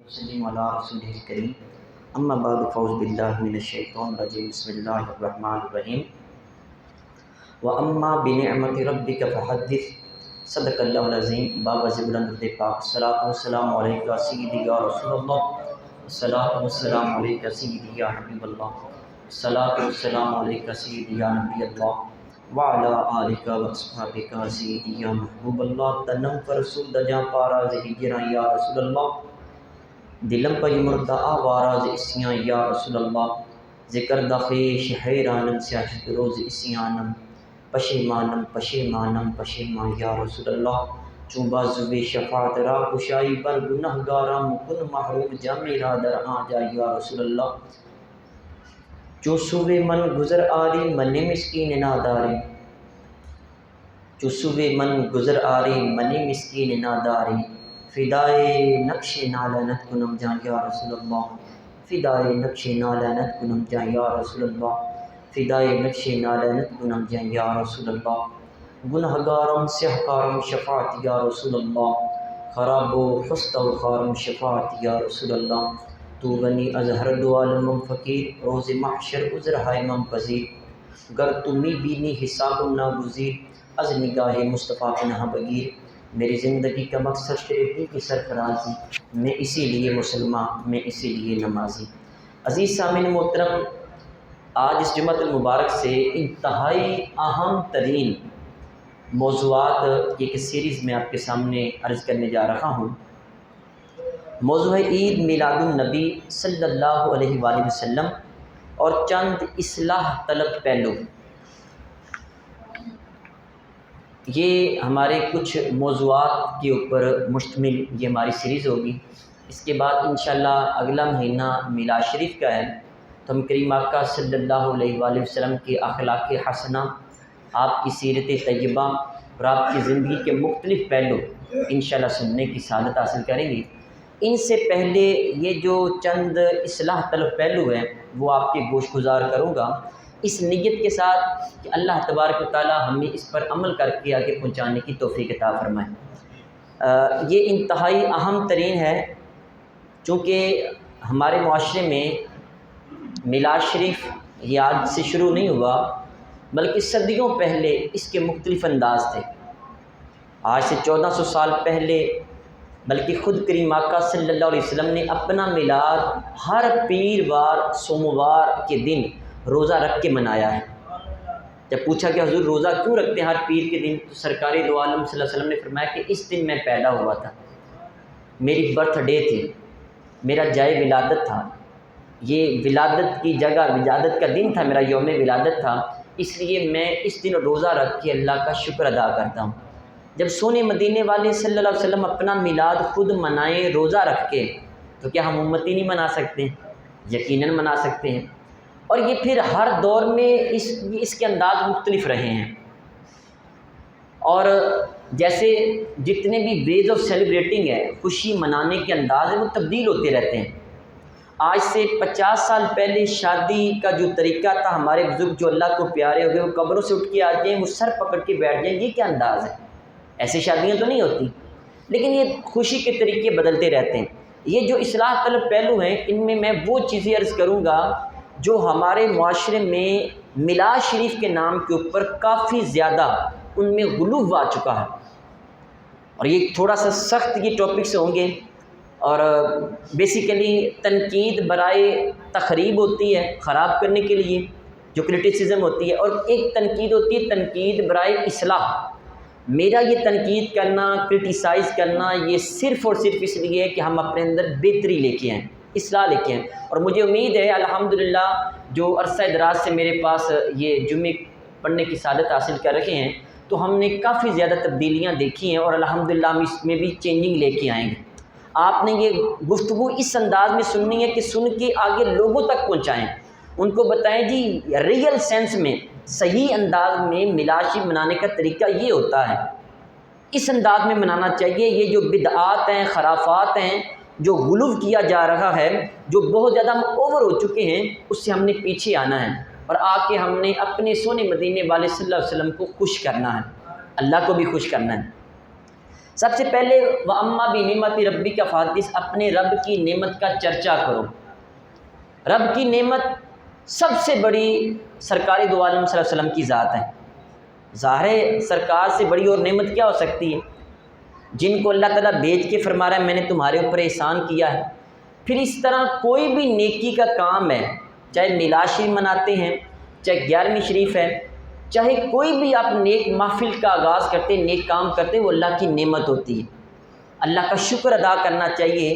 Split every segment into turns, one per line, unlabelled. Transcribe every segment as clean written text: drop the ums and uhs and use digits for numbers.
وسلم علی رسولہ الکریم اما بعد فاعوذ باللہ من الشیطان الرجیم بسم اللہ الرحمن الرحیم واما بنعمت ربک فحدث صدق اللہ العظیم باب بلند پاک الصلاۃ والسلام علیکہ سیدی یا رسول اللہ الصلاۃ والسلام علیکہ سیدی یا حبیب اللہ الصلاۃ والسلام علیکہ سیدی یا نبی اللہ وعلی آلکہ واصحابکہ سیدی یا محبوب اللہ تنم پر رسول دجاں پارا زہجرہ یا رسول اللہ دلم پہ مردہ آواراز اسیاں یا رسول اللہ ذکر دخیش حیرانم سیاحت روز اسیانم پشیمانم پشیمانم پشیمان یا رسول اللہ چون بازوی شفاعت را کشائی بر گنہگارم کن محروم جامی را در آجا یا رسول اللہ چون سوے من گزر آری من مسکین ناداری چون سوے من گزر آری من مسکین ناداری فدائے نقش نالانت کنم جان یا رسول اللہ فدائے نقش نالانت کنم جان یا رسول اللہ فدائے نقش نالانت کنم جان یا رسول اللہ گنہگارم سیہکارم شفاعت یا رسول اللہ خراب و خست و خارم شفاعت یا رسول اللہ تو غنی از ہر دو عالم فقیر روز محشر عذر ہائے مم پذیر گر تمی بینی حساب ناگزیر از نگاہ مصطفیٰ پناہ بگیر میری زندگی کا مقصد تیرے دل کی سرفرازی میں اسی لیے مسلمان میں اسی لیے نمازی۔ عزیز سامعین محترم، آج اس جمعۃ المبارک سے انتہائی اہم ترین موضوعات کی ایک سیریز میں آپ کے سامنے عرض کرنے جا رہا ہوں۔ موضوع ہے عید میلاد النبی صلی اللہ علیہ وآلہ وسلم اور چند اصلاح طلب پہلو۔ یہ ہمارے کچھ موضوعات کے اوپر مشتمل یہ ہماری سیریز ہوگی۔ اس کے بعد انشاءاللہ اگلا مہینہ میلاد شریف کا ہے، تو ہم کریم آقا صلی اللہ علیہ وآلہ وسلم کے اخلاق حسنہ، آپ کی سیرت طیبہ اور آپ کی زندگی کے مختلف پہلو انشاءاللہ سننے کی سعادت حاصل کریں گے۔ ان سے پہلے یہ جو چند اصلاح طلب پہلو ہیں وہ آپ کے گوش گزار کروں گا، اس نیت کے ساتھ کہ اللہ تبارک و تعالی ہمیں اس پر عمل کر کے آگے پہنچانے کی توفیق عطا فرمائے۔ یہ انتہائی اہم ترین ہے، چونکہ ہمارے معاشرے میں میلاد شریف یہ آج سے شروع نہیں ہوا، بلکہ صدیوں پہلے اس کے مختلف انداز تھے۔ آج سے 1400 سال پہلے بلکہ خود کریم آقا صلی اللہ علیہ وسلم نے اپنا میلاد ہر پیروار سوموار کے دن روزہ رکھ کے منایا ہے۔ جب پوچھا کہ حضور روزہ کیوں رکھتے ہیں ہر پیر کے دن، تو سرکار دو عالم صلی اللہ علیہ وسلم نے فرمایا کہ اس دن میں پیدا ہوا تھا، میری برتھ ڈے تھی، میرا جائے ولادت تھا، یہ ولادت کی جگہ ولادت کا دن تھا، میرا یوم ولادت تھا، اس لیے میں اس دن روزہ رکھ کے اللہ کا شکر ادا کرتا ہوں۔ جب سونے مدینے والے صلی اللہ علیہ وسلم اپنا میلاد خود منائیں روزہ رکھ کے، تو کیا ہم امتی نہیں منا سکتے؟ یقیناً منا سکتے ہیں۔ اور یہ پھر ہر دور میں اس کے انداز مختلف رہے ہیں، اور جیسے جتنے بھی ویز آف سیلیبریٹنگ ہے، خوشی منانے کے انداز ہیں، وہ تبدیل ہوتے رہتے ہیں۔ آج سے 50 سال پہلے شادی کا جو طریقہ تھا، ہمارے بزرگ جو اللہ کو پیارے ہو گئے وہ قبروں سے اٹھ کے آ جائیں، وہ سر پکڑ کے بیٹھ جائیں، یہ کیا انداز ہے؟ ایسی شادیاں تو نہیں ہوتی، لیکن یہ خوشی کے طریقے بدلتے رہتے ہیں۔ یہ جو اصلاح طلب پہلو ہیں، ان میں وہ چیزیں عرض کروں گا جو ہمارے معاشرے میں میلاد شریف کے نام کے اوپر کافی زیادہ ان میں غلو آ چکا ہے، اور یہ تھوڑا سا سخت یہ ٹاپکس ہوں گے، اور بیسیکلی تنقید برائے تخریب ہوتی ہے، خراب کرنے کے لیے جو کرٹیسزم ہوتی ہے، اور ایک تنقید ہوتی ہے تنقید برائے اصلاح۔ میرا یہ تنقید کرنا، کرٹیسائز کرنا، یہ صرف اور صرف اس لیے ہے کہ ہم اپنے اندر بہتری لے کے آئیں، اصلاح لے کے آئیں۔ اور مجھے امید ہے الحمدللہ جو عرصہ دراز سے میرے پاس یہ جمعے پڑھنے کی سعادت حاصل کر رکھے ہیں، تو ہم نے کافی زیادہ تبدیلیاں دیکھی ہیں، اور الحمدللہ ہم اس میں بھی چینجنگ لے کے آئیں گے۔ آپ نے یہ گفتگو اس انداز میں سننی ہے کہ سن کے آگے لوگوں تک پہنچائیں، ان کو بتائیں جی ریئل سینس میں، صحیح انداز میں میلاد شریف منانے کا طریقہ یہ ہوتا ہے، اس انداز میں منانا چاہیے۔ یہ جو بدعات ہیں، خرافات ہیں، جو غلو کیا جا رہا ہے، جو بہت زیادہ ہم اوور ہو چکے ہیں، اس سے ہم نے پیچھے آنا ہے، اور آ کے ہم نے اپنے سونے مدینے والے صلی اللہ علیہ وسلم کو خوش کرنا ہے، اللہ کو بھی خوش کرنا ہے۔ سب سے پہلے وَأَمَّا بِنِعْمَتِ رَبِّكَ فَحَدِّثْ، اپنے رب کی نعمت کا چرچا کرو۔ رب کی نعمت سب سے بڑی سرکار دو عالم صلی اللہ علیہ وسلم کی ذات ہے۔ ظاہر ہے سرکار سے بڑی اور نعمت کیا ہو سکتی ہے، جن کو اللہ تعالیٰ بھیج کے فرما رہا ہے میں نے تمہارے اوپر احسان کیا ہے۔ پھر اس طرح کوئی بھی نیکی کا کام ہے، چاہے میلاد شریف مناتے ہیں، چاہے 11ویں شریف ہے، چاہے کوئی بھی آپ نیک محفل کا آغاز کرتے ہیں، نیک کام کرتے ہیں، وہ اللہ کی نعمت ہوتی ہے۔ اللہ کا شکر ادا کرنا چاہیے،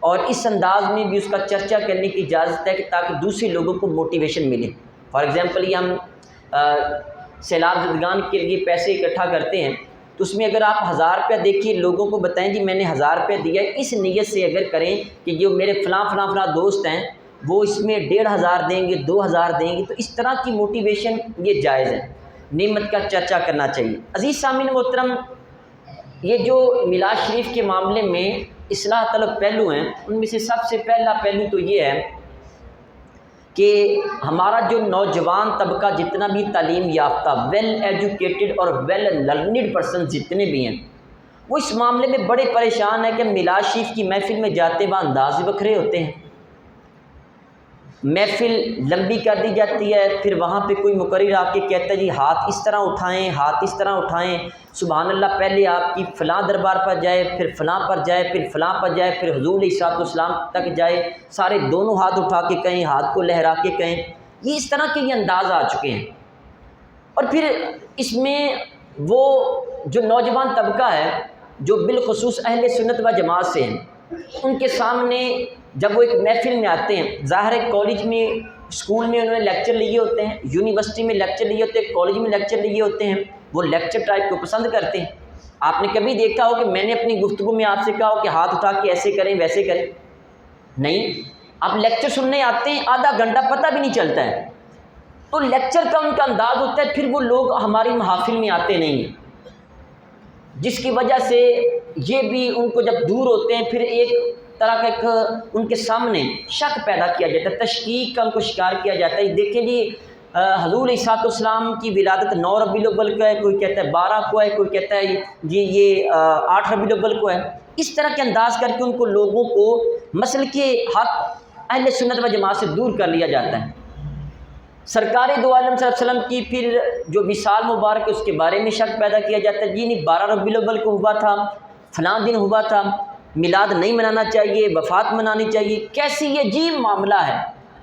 اور اس انداز میں بھی اس کا چرچا کرنے کی اجازت ہے کہ تاکہ دوسرے لوگوں کو موٹیویشن ملے۔ فار ایگزامپل یہ ہم سیلاب زدگان کے لیے پیسے اکٹھا کرتے ہیں، تو اس میں اگر آپ 1000 روپیہ دیکھیے، لوگوں کو بتائیں جی میں نے 1000 روپیہ دیا ہے، اس نیت سے اگر کریں کہ جو میرے فلاں دوست ہیں وہ اس میں 1500 دیں گے، 2000 دیں گے، تو اس طرح کی موٹیویشن یہ جائز ہے۔ نعمت کا چرچا کرنا چاہیے۔ عزیز سامعین محترم، یہ جو میلاد شریف کے معاملے میں اصلاح طلب پہلو ہیں، ان میں سے سب سے پہلا پہلو تو یہ ہے کہ ہمارا جو نوجوان طبقہ جتنا بھی تعلیم یافتہ، ویل ایجوکیٹڈ اور ویل لرنڈ پرسن جتنے بھی ہیں، وہ اس معاملے میں بڑے پریشان ہیں کہ میلاد شریف کی محفل میں جاتے وہاں انداز بکھرے ہوتے ہیں، محفل لمبی کر دی جاتی ہے، پھر وہاں پہ کوئی مقرر آ کے کہتا ہے جی ہاتھ اس طرح اٹھائیں، ہاتھ اس طرح اٹھائیں، سبحان اللہ، پہلے آپ کی فلاں دربار پر جائے، پھر فلاں پر جائے، پھر فلاں پر جائے، پھر حضور علیہ الصلوۃ والسلام تک جائے، سارے دونوں ہاتھ اٹھا کے کہیں، ہاتھ کو لہرا کے کہیں، یہ اس طرح کے یہ انداز آ چکے ہیں۔ اور پھر اس میں وہ جو نوجوان طبقہ ہے جو بالخصوص اہل سنت و جماعت سے ہیں، ان کے سامنے جب وہ ایک محفل میں آتے ہیں، ظاہر ہے کالج میں، اسکول میں انہوں نے لیکچر لیے ہوتے ہیں، یونیورسٹی میں لیکچر لیے ہوتے ہیں، کالج میں لیکچر لیے ہوتے ہیں، وہ لیکچر ٹائپ کو پسند کرتے ہیں۔ آپ نے کبھی دیکھا ہو کہ میں نے اپنی گفتگو میں آپ سے کہا ہو کہ ہاتھ اٹھا کے ایسے کریں ویسے کریں؟ نہیں، آپ لیکچر سننے آتے ہیں، آدھا گھنٹہ پتہ بھی نہیں چلتا ہے، تو لیکچر کا ان کا انداز ہوتا ہے، پھر وہ لوگ ہماری محافل میں آتے نہیں ہیں، جس کی وجہ سے یہ بھی ان کو جب دور ہوتے ہیں، پھر ایک طرح کا ایک ان کے سامنے شک پیدا کیا جاتا ہے، تشکیک کا ان کو شکار کیا جاتا ہے۔ دیکھیں جی حضور علیہ الصلوۃ والسلام کی ولادت 9 ربیع الاول کو ہے، کوئی کہتا ہے 12 کو ہے، کوئی کہتا ہے جی یہ 8 ربیع الاول کو ہے۔ اس طرح کے انداز کر کے ان کو لوگوں کو مسلک حق اہل سنت و جماعت سے دور کر لیا جاتا ہے۔ سرکار دو عالم صلی اللہ علیہ وسلم کی پھر جو مثال مبارک ہے اس کے بارے میں شک پیدا کیا جاتا ہے، جی نہیں 12 ربیع الاول کو ہوا تھا، فلاں دن ہوا تھا، میلاد نہیں منانا چاہیے، وفات منانی چاہیے۔ کیسی یہ عجیب معاملہ ہے،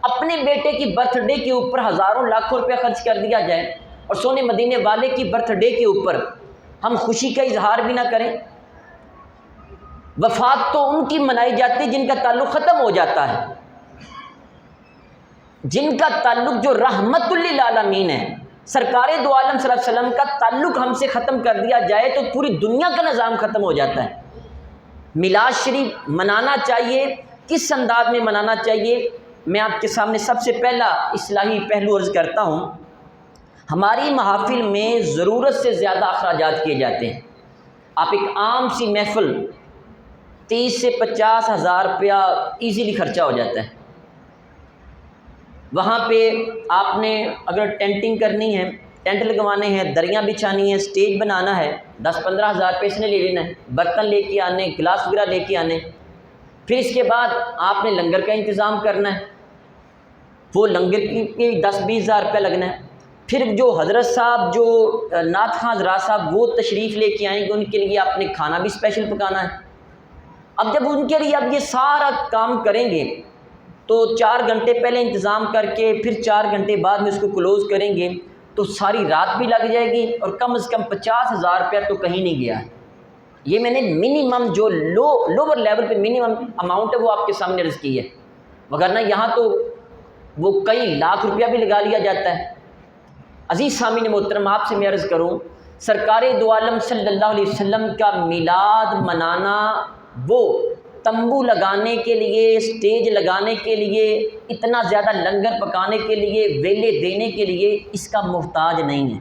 اپنے بیٹے کی برتھ ڈے کے اوپر ہزاروں لاکھوں روپیہ خرچ کر دیا جائے، اور سونے مدینے والے کی برتھ ڈے کے اوپر ہم خوشی کا اظہار بھی نہ کریں۔ وفات تو ان کی منائی جاتی جن کا تعلق ختم ہو جاتا ہے، جن کا تعلق جو رحمت للعالمین ہے، سرکار دو عالم صلی اللہ علیہ وسلم کا تعلق ہم سے ختم کر دیا جائے تو پوری دنیا کا نظام ختم ہو جاتا ہے۔ میلاد شریف منانا چاہیے، کس انداز میں منانا چاہیے؟ میں آپ کے سامنے سب سے پہلا اصلاحی پہلو عرض کرتا ہوں۔ ہماری محافل میں ضرورت سے زیادہ اخراجات کیے جاتے ہیں۔ آپ ایک عام سی محفل 30 سے 50 ہزار روپیہ ایزیلی خرچہ ہو جاتا ہے۔ وہاں پہ آپ نے اگر ٹینٹنگ کرنی ہے، ٹینٹ لگوانے ہیں، دریاں بچھانی ہے، سٹیج بنانا ہے، 10-15 ہزار روپے اس نے لے لینا ہے، برتن لے کے آنے، گلاس وغیرہ لے کے آنے، پھر اس کے بعد آپ نے لنگر کا انتظام کرنا ہے، وہ لنگر کی 10-20 ہزار روپیہ لگنا ہے، پھر جو حضرت صاحب جو نعت خواں حضرات صاحب وہ تشریف لے کے آئیں گے، ان کے لیے آپ نے کھانا بھی اسپیشل پکانا ہے۔ اب جب ان کے لیے آپ یہ سارا کام کریں گے تو 4 گھنٹے پہلے انتظام کر کے پھر 4 گھنٹے بعد میں اس کو کلوز کریں گے تو ساری رات بھی لگ جائے گی، اور کم از کم 50 ہزار روپیہ تو کہیں نہیں گیا ہے۔ یہ میں نے منیمم جو لوور لیول پہ منیمم اماؤنٹ ہے وہ آپ کے سامنے عرض کی ہے، وگرنہ یہاں تو وہ کئی لاکھ روپیہ بھی لگا لیا جاتا ہے۔ عزیز سامعین محترم، آپ سے میں عرض کروں، سرکار دو عالم صلی اللہ علیہ وسلم کا میلاد منانا، وہ تمبو لگانے کے لیے، سٹیج لگانے کے لیے، اتنا زیادہ لنگر پکانے کے لیے، ویلے دینے کے لیے اس کا محتاج نہیں ہے۔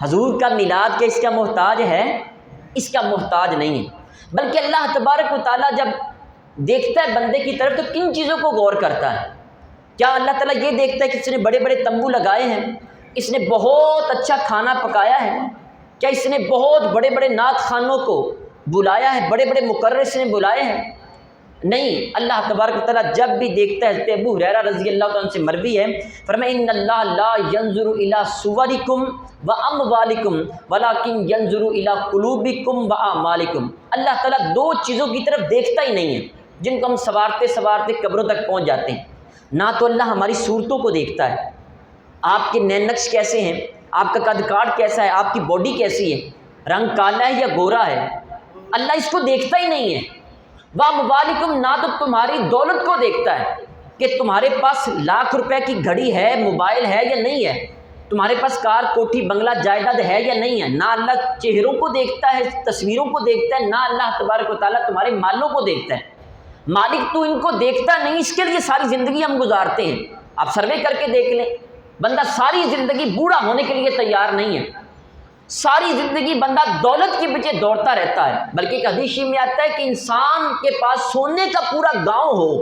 حضور کا میلاد کیا اس کا محتاج ہے؟ اس کا محتاج نہیں ہے، بلکہ اللہ تبارک و تعالیٰ جب دیکھتا ہے بندے کی طرف تو کن چیزوں کو غور کرتا ہے؟ کیا اللہ تعالیٰ یہ دیکھتا ہے کہ اس نے بڑے بڑے تمبو لگائے ہیں، اس نے بہت اچھا کھانا پکایا ہے؟ کیا اس نے بہت بڑے بڑے نعت خوانوں کو بلایا ہے، بڑے بڑے مقرر نے بلائے ہیں؟ نہیں، اللہ تبارک و تعالیٰ جب بھی دیکھتا ہے، حضرت ابو ہریرہ رضی اللہ تعالیٰ عنہ سے مروی ہے، فرمایا ان اللہ لا ينظر الى صورکم واموالکم ولکن ينظر الى قلوبکم واعمالکم۔ اللہ تعالیٰ دو چیزوں کی طرف دیکھتا ہی نہیں ہے جن کو ہم سوارتے سوارتے قبروں تک پہنچ جاتے ہیں۔ نہ تو اللہ ہماری صورتوں کو دیکھتا ہے، آپ کے نین نقش کیسے ہیں، آپ کا قد کاٹ کیسا ہے، آپ کی باڈی کیسی ہے، رنگ کالا ہے یا گورا ہے، اللہ اس کو دیکھتا ہی نہیں ہے۔ وَمُبَالِكُمْ، نہ تو تمہاری دولت کو دیکھتا ہے کہ تمہارے پاس لاکھ روپے کی گھڑی ہے، موبائل ہے یا نہیں ہے، تمہارے پاس کار کوٹھی بنگلہ جائیداد ہے یا نہیں ہے۔ نہ اللہ چہروں کو دیکھتا ہے، تصویروں کو دیکھتا ہے، نہ اللہ تبارک و تعالیٰ تمہارے مالوں کو دیکھتا ہے۔ مالک تو ان کو دیکھتا نہیں، اس کے لیے ساری زندگی ہم گزارتے ہیں۔ آپ سروے کر کے دیکھ لیں، بندہ ساری زندگی بوڑھا ہونے کے لیے تیار نہیں ہے، ساری زندگی بندہ دولت کے پیچھے دوڑتا رہتا ہے۔ بلکہ ایک حدیث میں آتا ہے کہ انسان کے پاس سونے کا پورا گاؤں ہو،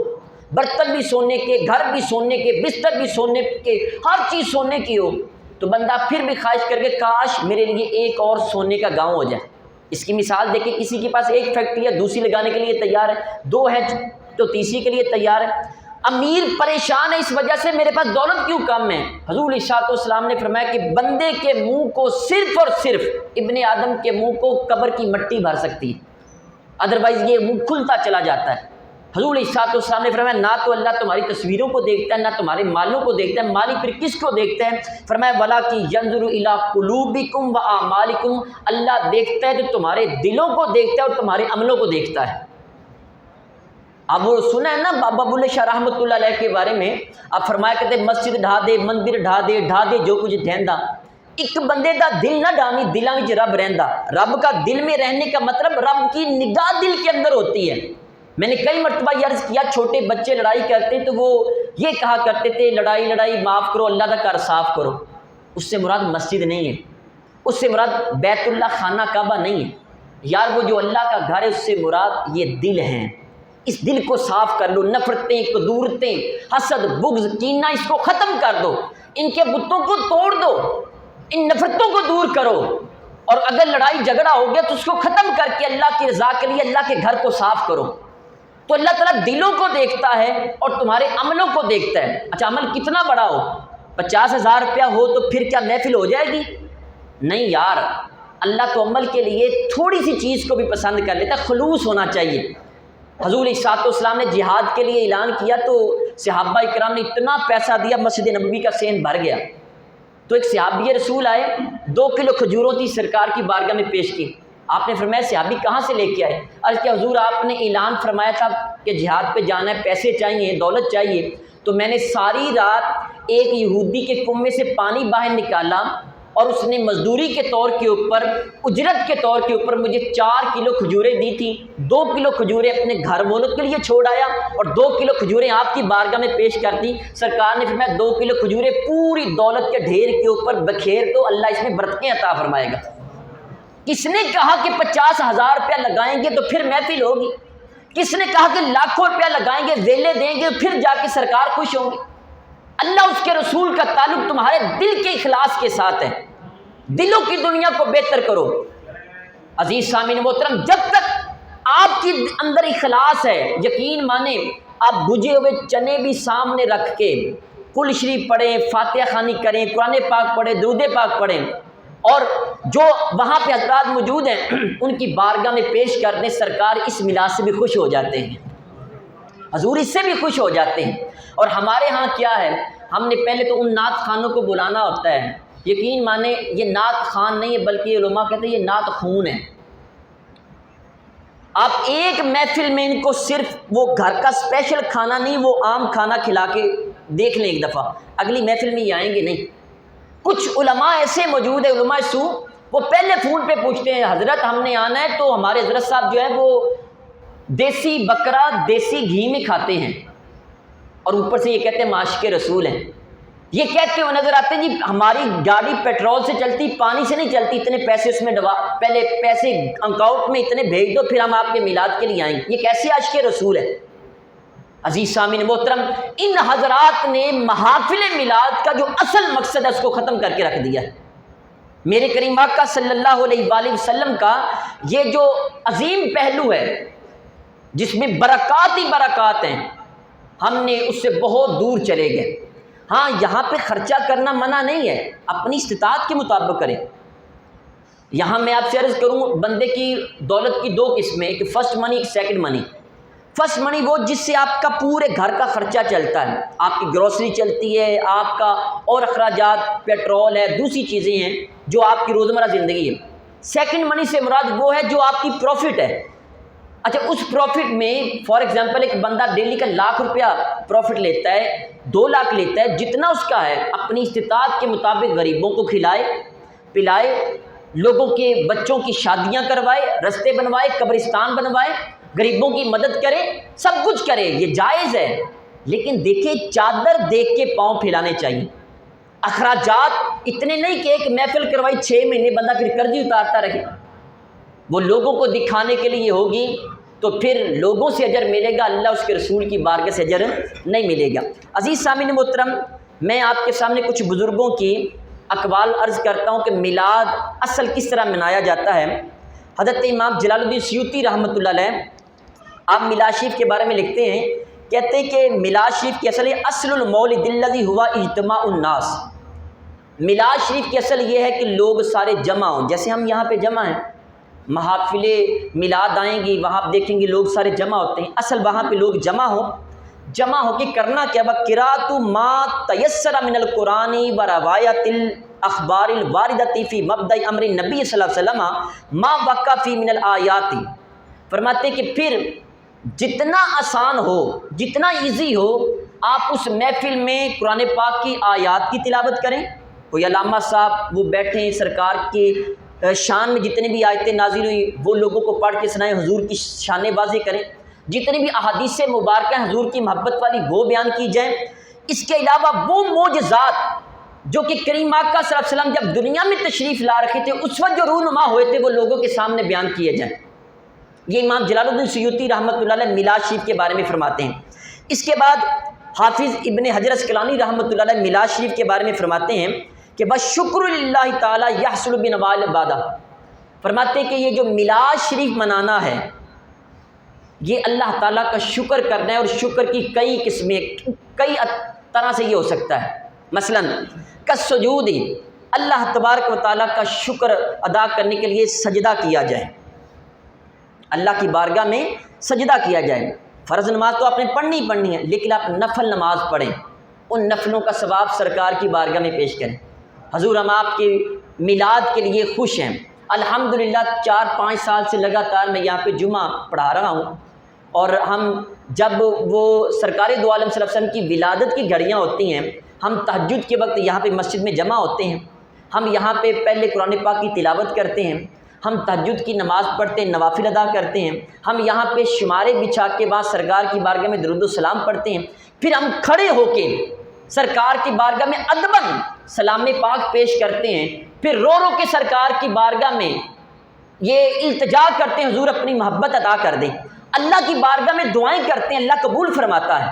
برتن بھی سونے کے، گھر بھی سونے کے، بستر بھی سونے کے، ہر چیز سونے کی ہو، تو بندہ پھر بھی خواہش کر کے کاش میرے لیے ایک اور سونے کا گاؤں ہو جائے۔ اس کی مثال دیکھیں، کسی کے پاس ایک فیکٹری ہے، دوسری لگانے کے لیے تیار ہے، دو ہے تو تیسری کے لیے تیار ہے۔ امیر پریشان ہے اس وجہ سے میرے پاس دولت کیوں کم ہے۔ حضور علیہ السلام نے فرمایا کہ بندے کے منہ کو صرف اور صرف ابن آدم کے منہ کو قبر کی مٹی بھر سکتی ہے، ادروائز یہ منہ کھلتا چلا جاتا ہے۔ حضور علیہ السلام نے فرمایا نہ تو اللہ تمہاری تصویروں کو دیکھتا ہے، نہ تمہارے مالوں کو دیکھتا ہے، مالی پھر کس کو دیکھتا ہے؟ فرمایا وَلَٰكِن يَنظُرُ إِلَىٰ قُلُوبِكُمْ وَأَعْمَالِكُمْ، اللہ دیکھتا ہے تو تمہارے دلوں کو دیکھتا ہے اور تمہارے عملوں کو دیکھتا ہے۔ اب وہ سنا ہے نا بابا بلے شاہ رحمۃ اللہ علیہ کے بارے میں، آپ فرمایا کرتے مسجد ڈھا دے، مندر ڈھا دے جو کچھ دہندا، ایک بندے دا دل نہ ڈھاویں، دلاں وچ رب رہندا۔ رب کا دل میں رہنے کا مطلب رب کی نگاہ دل کے اندر ہوتی ہے۔ میں نے کئی مرتبہ یہ عرض کیا، چھوٹے بچے لڑائی کرتے تو وہ یہ کہا کرتے تھے لڑائی معاف کرو، اللہ کا گھر صاف کرو۔ اس سے مراد مسجد نہیں ہے، اس سے مراد بیت اللہ خانہ کعبہ نہیں ہے یار، وہ جو اللہ کا گھر ہے اس سے مراد یہ دل ہیں۔ اس دل کو صاف کر لو، نفرتیں، قدورتیں، حسد، بغض، کینہ، اس کو ختم کر دو، ان کے بتوں کو توڑ دو، ان نفرتوں کو دور کرو، اور اگر لڑائی جھگڑا ہو گیا تو اس کو ختم کر کے اللہ کی رضا کے لیے اللہ کے گھر کو صاف کرو۔ تو اللہ تعالیٰ دلوں کو دیکھتا ہے اور تمہارے عملوں کو دیکھتا ہے۔ اچھا عمل کتنا بڑا ہو، 50,000 روپیہ ہو تو پھر کیا محفل ہو جائے گی؟ نہیں یار، اللہ تو عمل کے لیے تھوڑی سی چیز کو بھی پسند کر لیتا ہے، خلوص ہونا چاہیے۔ حضور علیہ السلام نے جہاد کے لیے اعلان کیا تو صحابہ اکرام نے اتنا پیسہ دیا، مسجد نبوی کا سین بھر گیا۔ تو ایک صحابی رسول آئے، 2 کلو کھجوروں تھی سرکار کی بارگاہ میں پیش کی۔ آپ نے فرمایا صحابی کہاں سے لے کے آئے؟ عرض کہ حضور آپ نے اعلان فرمایا تھا کہ جہاد پہ جانا ہے، پیسے چاہیے، دولت چاہیے، تو میں نے ساری رات ایک یہودی کے کنویں سے پانی باہر نکالا اور اس نے مزدوری کے طور کے اوپر، اجرت کے طور کے اوپر مجھے 4 کلو کھجوریں دی تھی۔ 2 کلو کھجوریں اپنے گھر والوں کے لیے چھوڑ آیا اور 2 کلو کھجوریں آپ کی بارگاہ میں پیش کر دی۔ سرکار نے فرمایا 2 کلو کھجوریں پوری دولت کے ڈھیر کے اوپر بکھیر دو، اللہ اس میں برکتیں عطا فرمائے گا۔ کس نے کہا کہ 50,000 روپیہ لگائیں گے تو پھر محفل ہوگی؟ کس نے کہا کہ لاکھوں روپیہ لگائیں گے، ویلے دیں گے پھر جا کے سرکار خوش ہوں گے؟ اللہ اس کے رسول کا تعلق تمہارے دل کے اخلاص کے ساتھ ہے۔ دلوں کی دنیا کو بہتر کرو۔ عزیز سامعین محترم، جب تک آپ کی اندر اخلاص ہے، یقین مانیں آپ بھجے ہوئے چنے بھی سامنے رکھ کے کل شریف پڑھیں، فاتحہ خوانی کریں، قرآن پاک پڑھیں، درود پاک پڑھیں، اور جو وہاں پہ حضرات موجود ہیں ان کی بارگاہ میں پیش کر دیں، سرکار اس میلاد سے بھی خوش ہو جاتے ہیں، حضور اس سے بھی خوش ہو جاتے ہیں۔ اور ہمارے ہاں کیا ہے، ہم نے پہلے تو ان نعت خانوں کو بلانا ہوتا ہے، یقین مانیں یہ نعت خان نہیں ہے بلکہ علماء کہتے ہیں یہ نعت خون ہے۔ آپ ایک محفل میں ان کو صرف وہ گھر کا اسپیشل کھانا نہیں، وہ عام کھانا کھلا کے دیکھ لیں ایک دفعہ، اگلی محفل میں یہ آئیں گے نہیں۔ کچھ علماء ایسے موجود ہیں، علماء سو، وہ پہلے فون پہ پوچھتے ہیں حضرت ہم نے آنا ہے، تو ہمارے حضرت صاحب جو ہے وہ دیسی بکرا دیسی گھی میں کھاتے ہیں، اور اوپر سے یہ کہتے ہیں معاشق رسول ہیں۔ یہ کہتے ہوئے نظر آتے ہیں جی ہماری گاڑی پیٹرول سے چلتی، پانی سے نہیں چلتی، اتنے پیسے اس میں پہلے پیسے اکاؤنٹ میں اتنے بھیج دو پھر ہم آپ کے میلاد کے لیے آئیں گے۔ یہ کیسے عاشق رسول ہے؟ عزیز سامعین محترم، ان حضرات نے محافل میلاد کا جو اصل مقصد ہے اس کو ختم کر کے رکھ دیا ہے۔ میرے کریم آقا صلی اللہ علیہ وآلہ وسلم کا یہ جو عظیم پہلو ہے جس میں برکات ہی برکات ہیں، ہم نے اس سے بہت دور چلے گئے۔ ہاں یہاں پہ خرچہ کرنا منع نہیں ہے، اپنی استطاعت کے مطابق کریں۔ یہاں میں آپ سے عرض کروں، بندے کی دولت کی دو قسمیں، ایک فرسٹ منی ایک سیکنڈ منی۔ فرسٹ منی وہ جس سے آپ کا پورے گھر کا خرچہ چلتا ہے، آپ کی گروسری چلتی ہے، آپ کا اور اخراجات، پیٹرول ہے، دوسری چیزیں ہیں جو آپ کی روزمرہ زندگی ہے۔ سیکنڈ منی سے مراد وہ ہے جو آپ کی پروفٹ ہے۔ اچھا، اس پروفٹ میں فار ایگزامپل ایک بندہ ڈیلی کا 1,00,000 روپیہ پروفٹ لیتا ہے، 2 لاکھ لیتا ہے، جتنا اس کا ہے اپنی استطاعت کے مطابق غریبوں کو کھلائے پلائے، لوگوں کے بچوں کی شادیاں کروائے، رستے بنوائے، قبرستان بنوائے، غریبوں کی مدد کرے، سب کچھ کرے، یہ جائز ہے۔ لیکن دیکھیں چادر دیکھ کے پاؤں پھیلانے چاہیے۔ اخراجات اتنے نہیں کہ ایک محفل کروائی 6 مہینے بندہ پھر قرض ہی اتارتا رہے، وہ لوگوں کو دکھانے کے لیے ہوگی تو پھر لوگوں سے اجر ملے گا، اللہ اس کے رسول کی بارگاہ سے اجر نہیں ملے گا۔ عزیز سامعین محترم، میں آپ کے سامنے کچھ بزرگوں کی اقوال عرض کرتا ہوں کہ میلاد اصل کس طرح منایا جاتا ہے۔ حضرت امام جلال الدین سیوطی رحمۃ اللہ علیہ آپ میلاد شریف کے بارے میں لکھتے ہیں، کہتے ہیں کہ میلاد شریف کی اصل المولد الذی ہوا اجتماع الناس۔ میلاد شریف کی اصل یہ ہے کہ لوگ سارے جمع ہوں، جیسے ہم یہاں پہ جمع ہیں، محافل میلاد آئیں گی، وہاں آپ دیکھیں گے لوگ سارے جمع ہوتے ہیں، اصل وہاں پہ لوگ جمع ہو کے کرنا کیا؟ قراءۃ ما تیسر من القرآن و روایت الاخبار الواردۃ فی مبدأ امر النبی صلی اللہ علیہ وسلم ما وقع فی من الآیات۔ فرماتے کہ پھر جتنا آسان ہو، جتنا ایزی ہو، آپ اس محفل میں قرآن پاک کی آیات کی تلاوت کریں۔ کوئی علامہ صاحب وہ بیٹھیں، سرکار کی شان میں جتنی بھی آیتیں نازل ہوئی وہ لوگوں کو پڑھ کے سنائیں، حضور کی شانیں واضح کریں، جتنی بھی احادیث مبارکہ حضور کی محبت والی وہ بیان کی جائیں۔ اس کے علاوہ وہ معجزات جو کہ کریم آقا صلی اللہ علیہ وسلم جب دنیا میں تشریف لا رکھے تھے اس وقت جو رونما ہوئے تھے وہ لوگوں کے سامنے بیان کیے جائیں۔ یہ امام جلال الدین سیوطی رحمۃ اللہ علیہ میلاد شریف کے بارے میں فرماتے ہیں۔ اس کے بعد حافظ ابن حجر اسقلانی رحمۃ اللہ علیہ میلاد شریف کے بارے میں فرماتے ہیں کہ بس شکر للہ تعالیٰ یحصل بنوال العبادہ۔ فرماتے ہیں کہ یہ جو میلاد شریف منانا ہے یہ اللہ تعالیٰ کا شکر کرنا ہے، اور شکر کی کئی قسمیں، کئی طرح سے یہ ہو سکتا ہے۔ مثلا کالسجود، اللہ تبارک و تعالیٰ کا شکر ادا کرنے کے لیے سجدہ کیا جائے، اللہ کی بارگاہ میں سجدہ کیا جائے۔ فرض نماز تو آپ نے پڑھنی ہے، لیکن آپ نفل نماز پڑھیں، ان نفلوں کا ثواب سرکار کی بارگاہ میں پیش کریں۔ حضور ہم آپ کے میلاد کے لیے خوش ہیں، الحمدللہ 4-5 سال سے لگاتار میں یہاں پہ جمعہ پڑھا رہا ہوں، اور ہم جب وہ سرکار دو عالم صلی اللہ علیہ وسلم کی ولادت کی گھڑیاں ہوتی ہیں، ہم تہجد کے وقت یہاں پہ مسجد میں جمع ہوتے ہیں، ہم یہاں پہ پہلے قرآن پاک کی تلاوت کرتے ہیں، ہم تہجد کی نماز پڑھتے ہیں، نوافل ادا کرتے ہیں، ہم یہاں پہ شمارے بچھا کے بعد سرکار کی بارگاہ میں درود و سلام پڑھتے ہیں، پھر ہم کھڑے ہو کے سرکار کی بارگاہ میں ادباً سلام پاک پیش کرتے ہیں، پھر رو رو کے سرکار کی بارگاہ میں یہ التجا کرتے ہیں حضور اپنی محبت عطا کر دیں، اللہ کی بارگاہ میں دعائیں کرتے ہیں، اللہ قبول فرماتا ہے۔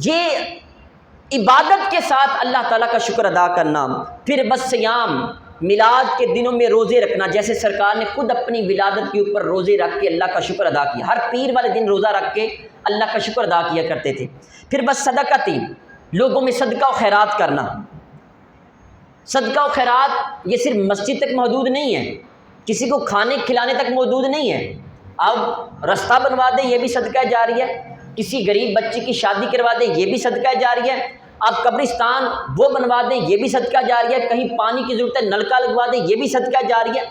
یہ عبادت کے ساتھ اللہ تعالیٰ کا شکر ادا کرنا۔ پھر بس سیام، میلاد کے دنوں میں روزے رکھنا، جیسے سرکار نے خود اپنی ولادت کے اوپر روزے رکھ کے اللہ کا شکر ادا کیا، ہر پیر والے دن روزہ رکھ کے اللہ کا شکر ادا کیا کرتے تھے۔ پھر بس صدقہ، لوگوں میں صدقہ و خیرات کرنا۔ صدقہ و خیرات یہ صرف مسجد تک محدود نہیں ہے، کسی کو کھانے کھلانے تک محدود نہیں ہے، اب رستہ بنوا دیں یہ بھی صدقہ جاریہ ہے، کسی غریب بچے کی شادی کروا دیں یہ بھی صدقہ جاریہ ہے، آپ قبرستان وہ بنوا دیں یہ بھی صدقہ جاریہ ہے، کہیں پانی کی ضرورت ہے نلکا لگوا دیں یہ بھی صدقہ جاریہ ہے۔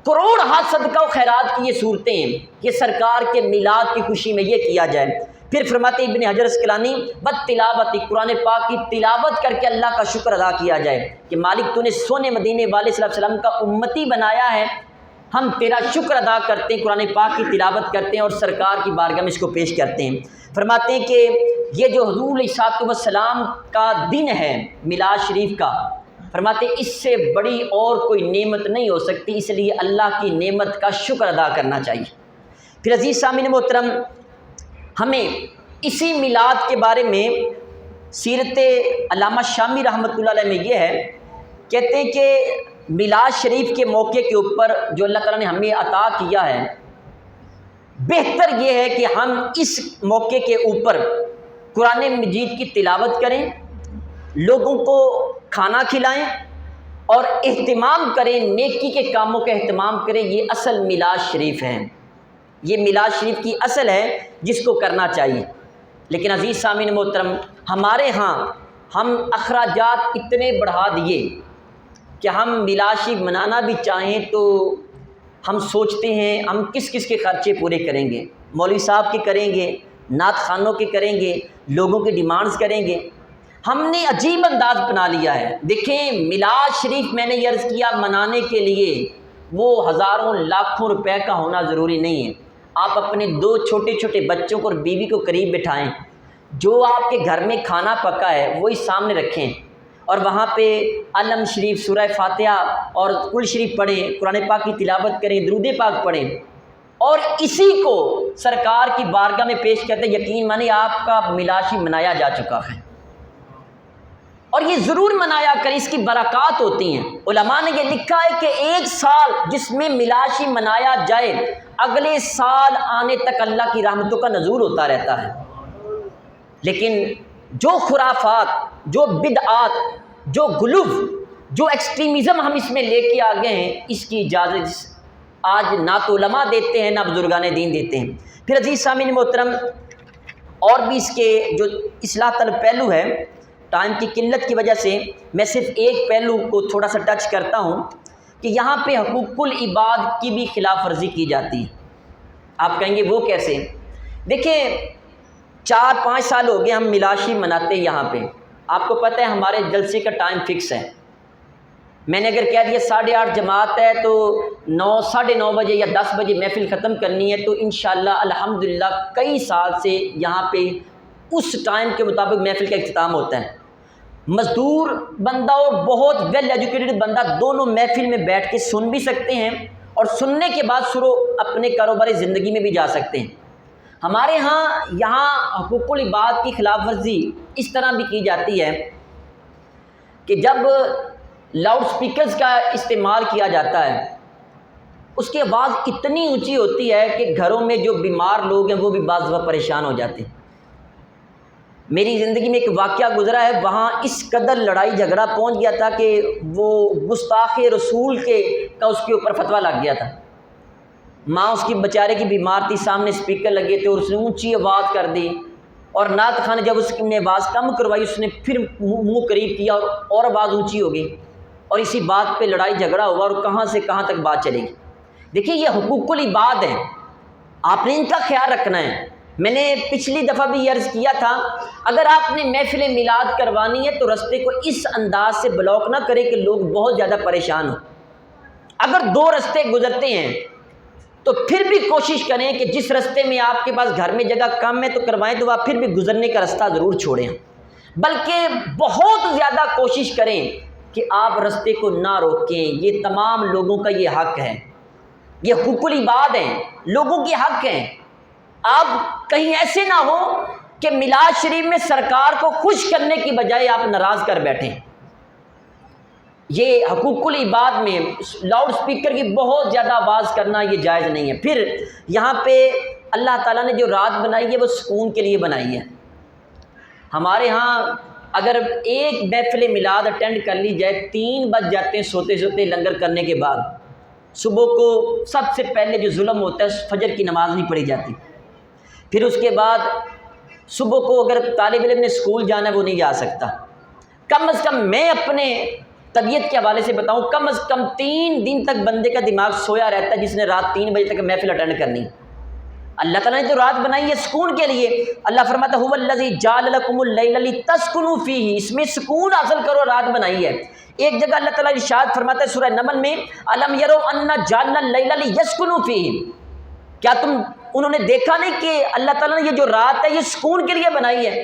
کروڑ ہاتھ صدقہ و خیرات کی یہ صورتیں ہیں، یہ سرکار کے میلاد کی خوشی میں یہ کیا جائے۔ پھر فرماتے ابن حجر اسقلانی بتلاوت، قرآن پاک کی تلاوت کر کے اللہ کا شکر ادا کیا جائے کہ مالک تو نے سونے مدینے والے صلی اللہ علیہ وسلم کا امتی بنایا ہے، ہم تیرا شکر ادا کرتے ہیں، قرآن پاک کی تلاوت کرتے ہیں اور سرکار کی بارگاہ میں اس کو پیش کرتے ہیں۔ فرماتے ہیں کہ یہ جو حضور علیہ السلام کا دن ہے میلاد شریف کا، فرماتے ہیں اس سے بڑی اور کوئی نعمت نہیں ہو سکتی، اس لیے اللہ کی نعمت کا شکر ادا کرنا چاہیے۔ پھر عزیز سامعین محترم، ہمیں اسی میلاد کے بارے میں سیرت علامہ شامی رحمۃ اللہ علیہ میں یہ ہے، کہتے ہیں کہ میلاد شریف کے موقع کے اوپر جو اللہ تعالیٰ نے ہمیں عطا کیا ہے، بہتر یہ ہے کہ ہم اس موقع کے اوپر قرآن مجید کی تلاوت کریں، لوگوں کو کھانا کھلائیں اور اہتمام کریں، نیکی کے کاموں کا اہتمام کریں۔ یہ اصل میلاد شریف ہے، یہ میلاد شریف کی اصل ہے جس کو کرنا چاہیے۔ لیکن عزیز سامعین محترم، ہمارے ہاں ہم اخراجات اتنے بڑھا دیے کہ ہم میلاد شریف منانا بھی چاہیں تو ہم سوچتے ہیں ہم کس کس کے خرچے پورے کریں گے، مولوی صاحب کے کریں گے، نعت خوانوں کے کریں گے، لوگوں کے ڈیمانڈز کریں گے۔ ہم نے عجیب انداز بنا لیا ہے۔ دیکھیں میلاد شریف میں نے یہ عرض کیا منانے کے لیے وہ ہزاروں لاکھوں روپے کا ہونا ضروری نہیں ہے۔ آپ اپنے 2 چھوٹے چھوٹے بچوں کو اور بیوی کو قریب بٹھائیں، جو آپ کے گھر میں کھانا پکا ہے وہی سامنے رکھیں اور وہاں پہ علم شریف، سورہ فاتحہ اور کل شریف پڑھیں، قرآن پاک کی تلاوت کریں، درود پاک پڑھیں اور اسی کو سرکار کی بارگاہ میں پیش کرتے، یقین مانیں آپ کا میلاد شریف منایا جا چکا ہے۔ اور یہ ضرور منایا کریں، اس کی برکات ہوتی ہیں۔ علماء نے یہ لکھا ہے کہ 1 سال جس میں میلاد شریف منایا جائے، اگلے سال آنے تک اللہ کی رحمتوں کا نزول ہوتا رہتا ہے۔ لیکن جو خرافات، جو بدعات، جو غلو، جو ایکسٹریمزم ہم اس میں لے کے آ گئے ہیں، اس کی اجازت آج نہ تو علماء دیتے ہیں نہ بزرگان دین دیتے ہیں۔ پھر عزیز سامعین محترم، اور بھی اس کے جو اصلاح طلب پہلو ہے، ٹائم کی قلت کی وجہ سے میں صرف ایک پہلو کو تھوڑا سا ٹچ کرتا ہوں کہ یہاں پہ حقوق العباد کی بھی خلاف ورزی کی جاتی ہے۔ آپ کہیں گے وہ کیسے؟ دیکھیں 4-5 سال ہو گئے ہم میلاد شریف مناتے ہیں یہاں پہ۔ آپ کو پتہ ہے ہمارے جلسے کا ٹائم فکس ہے۔ میں نے اگر کہہ دیا 8:30 جماعت ہے تو 9، 9:30 بجے یا 10 بجے محفل ختم کرنی ہے، تو انشاءاللہ الحمدللہ کئی سال سے یہاں پہ اس ٹائم کے مطابق محفل کا اختتام ہوتا ہے۔ مزدور بندہ اور بہت ویل ایجوکیٹڈ بندہ دونوں محفل میں بیٹھ کے سن بھی سکتے ہیں اور سننے کے بعد اپنے کاروباری زندگی میں بھی جا سکتے ہیں۔ ہمارے ہاں یہاں حقوق العباد کی خلاف ورزی اس طرح بھی کی جاتی ہے کہ جب لاؤڈ سپیکرز کا استعمال کیا جاتا ہے، اس کی آواز اتنی اونچی ہوتی ہے کہ گھروں میں جو بیمار لوگ ہیں وہ بھی بعض دفعہ پریشان ہو جاتے ہیں۔ میری زندگی میں ایک واقعہ گزرا ہے، وہاں اس قدر لڑائی جھگڑا پہنچ گیا تھا کہ وہ گستاخ رسول کا اس کے اوپر فتویٰ لگ گیا تھا۔ ماں اس کی بیچارے کی بیمار تھی، سامنے اسپیکر لگے تھے اور اس نے اونچی آواز کر دی، اور نعت خان نے جب اس نے آواز کم کروائی اس نے پھر منہ قریب کیا اور آواز اونچی ہو گئی، اور اسی بات پہ لڑائی جھگڑا ہوا اور کہاں سے کہاں تک بات چلے گی۔ دیکھیے یہ حقوق العباد ہیں، آپ نے ان کا خیال رکھنا ہے۔ میں نے پچھلی دفعہ بھی یہ عرض کیا تھا، اگر آپ نے محفل میلاد کروانی ہے تو رستے کو اس انداز سے بلاک نہ کرے کہ لوگ بہت زیادہ پریشان ہوں۔ اگر 2 رستے گزرتے ہیں تو پھر بھی کوشش کریں کہ جس رستے میں آپ کے پاس گھر میں جگہ کم ہے تو کروائیں، تو آپ پھر بھی گزرنے کا رستہ ضرور چھوڑیں، بلکہ بہت زیادہ کوشش کریں کہ آپ رستے کو نہ روکیں۔ یہ تمام لوگوں کا یہ حق ہے، یہ حقوق العباد ہیں، لوگوں کے حق ہیں۔ آپ کہیں ایسے نہ ہو کہ میلاد شریف میں سرکار کو خوش کرنے کی بجائے آپ ناراض کر بیٹھیں۔ یہ حقوق العباد میں لاؤڈ سپیکر کی بہت زیادہ آواز کرنا یہ جائز نہیں ہے۔ پھر یہاں پہ اللہ تعالیٰ نے جو رات بنائی ہے وہ سکون کے لیے بنائی ہے۔ ہمارے ہاں اگر ایک محفل میلاد اٹینڈ کر لی جائے 3 بج جاتے ہیں سوتے سوتے لنگر کرنے کے بعد۔ صبح کو سب سے پہلے جو ظلم ہوتا ہے فجر کی نماز نہیں پڑھی جاتی، پھر اس کے بعد صبح کو اگر طالب علم نے اسکول جانا ہے وہ نہیں جا سکتا۔ کم از کم میں اپنے طبیعت کے حوالے سے بتاؤں، کم از کم 3 دن تک بندے کا دماغ سویا رہتا ہے جس نے رات 3 بجے تک محفل اٹینڈ کرنی۔ اللہ تعالیٰ نے تو رات بنائی ہے سکون کے لیے۔ اللہ فرماتا ہے هو الذی جعل لکم اللیل لتسکنوا فیہ، اس میں سکون حاصل کرو، رات بنائی ہے۔ ایک جگہ اللہ تعالیٰ ارشاد فرماتا ہے سورہ نمل میں الم یروا انا جعلنا اللیل لیسکنوا فیہ، کیا انہوں نے دیکھا نہیں کہ اللہ تعالیٰ نے یہ جو رات ہے یہ سکون کے لیے بنائی ہے۔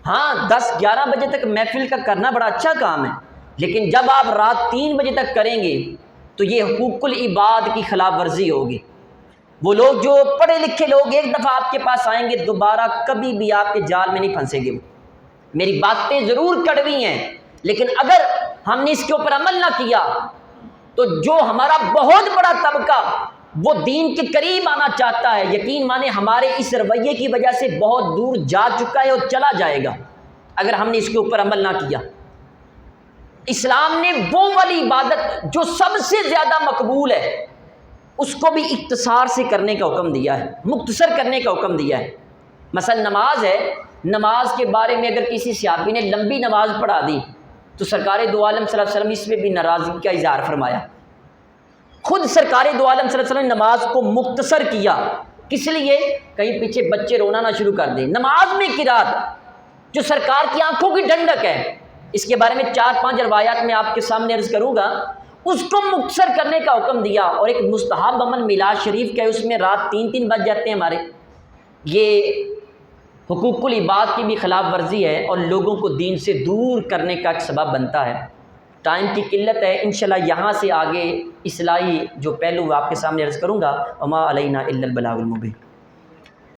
ہاں 10-11 بجے تک محفل کا کرنا بڑا اچھا کام ہے، لیکن جب آپ رات 3 بجے تک کریں گے تو یہ حقوق العباد کی خلاف ورزی ہوگی۔ وہ لوگ جو پڑھے لکھے لوگ ایک دفعہ آپ کے پاس آئیں گے، دوبارہ کبھی بھی آپ کے جال میں نہیں پھنسیں گے۔ میری باتیں ضرور کڑوی ہیں، لیکن اگر ہم نے اس کے اوپر عمل نہ کیا تو جو ہمارا بہت بڑا طبقہ وہ دین کے قریب آنا چاہتا ہے، یقین مانے ہمارے اس رویے کی وجہ سے بہت دور جا چکا ہے اور چلا جائے گا اگر ہم نے اس کے اوپر عمل نہ کیا۔ اسلام نے وہ والی عبادت جو سب سے زیادہ مقبول ہے اس کو بھی اختصار سے کرنے کا حکم دیا ہے، مختصر کرنے کا حکم دیا ہے۔ مثلا نماز ہے، نماز کے بارے میں اگر کسی صحابی نے لمبی نماز پڑھا دی تو سرکار دو عالم صلی اللہ علیہ وسلم اس میں بھی ناراضگی کا اظہار فرمایا۔ خود سرکار دو عالم صلی اللہ علیہ وسلم نے نماز کو مختصر کیا، کس لیے؟ کہیں پیچھے بچے رونا نہ شروع کر دیں۔ نماز میں قرات جو سرکار کی آنکھوں کی ٹھنڈک ہے، اس کے بارے میں 4-5 روایات میں آپ کے سامنے عرض کروں گا، اس کو مختصر کرنے کا حکم دیا۔ اور ایک مستحب عمل میلاد شریف کا ہے، اس میں رات 3 بج جاتے ہیں ہمارے، یہ حقوق العباد کی بھی خلاف ورزی ہے اور لوگوں کو دین سے دور کرنے کا ایک سبب بنتا ہے۔ ٹائم کی قلت ہے، انشاءاللہ یہاں سے آگے اصلاحی جو پہلو آپ کے سامنے عرض کروں گا۔ وما علینا الا البلاغ المبین۔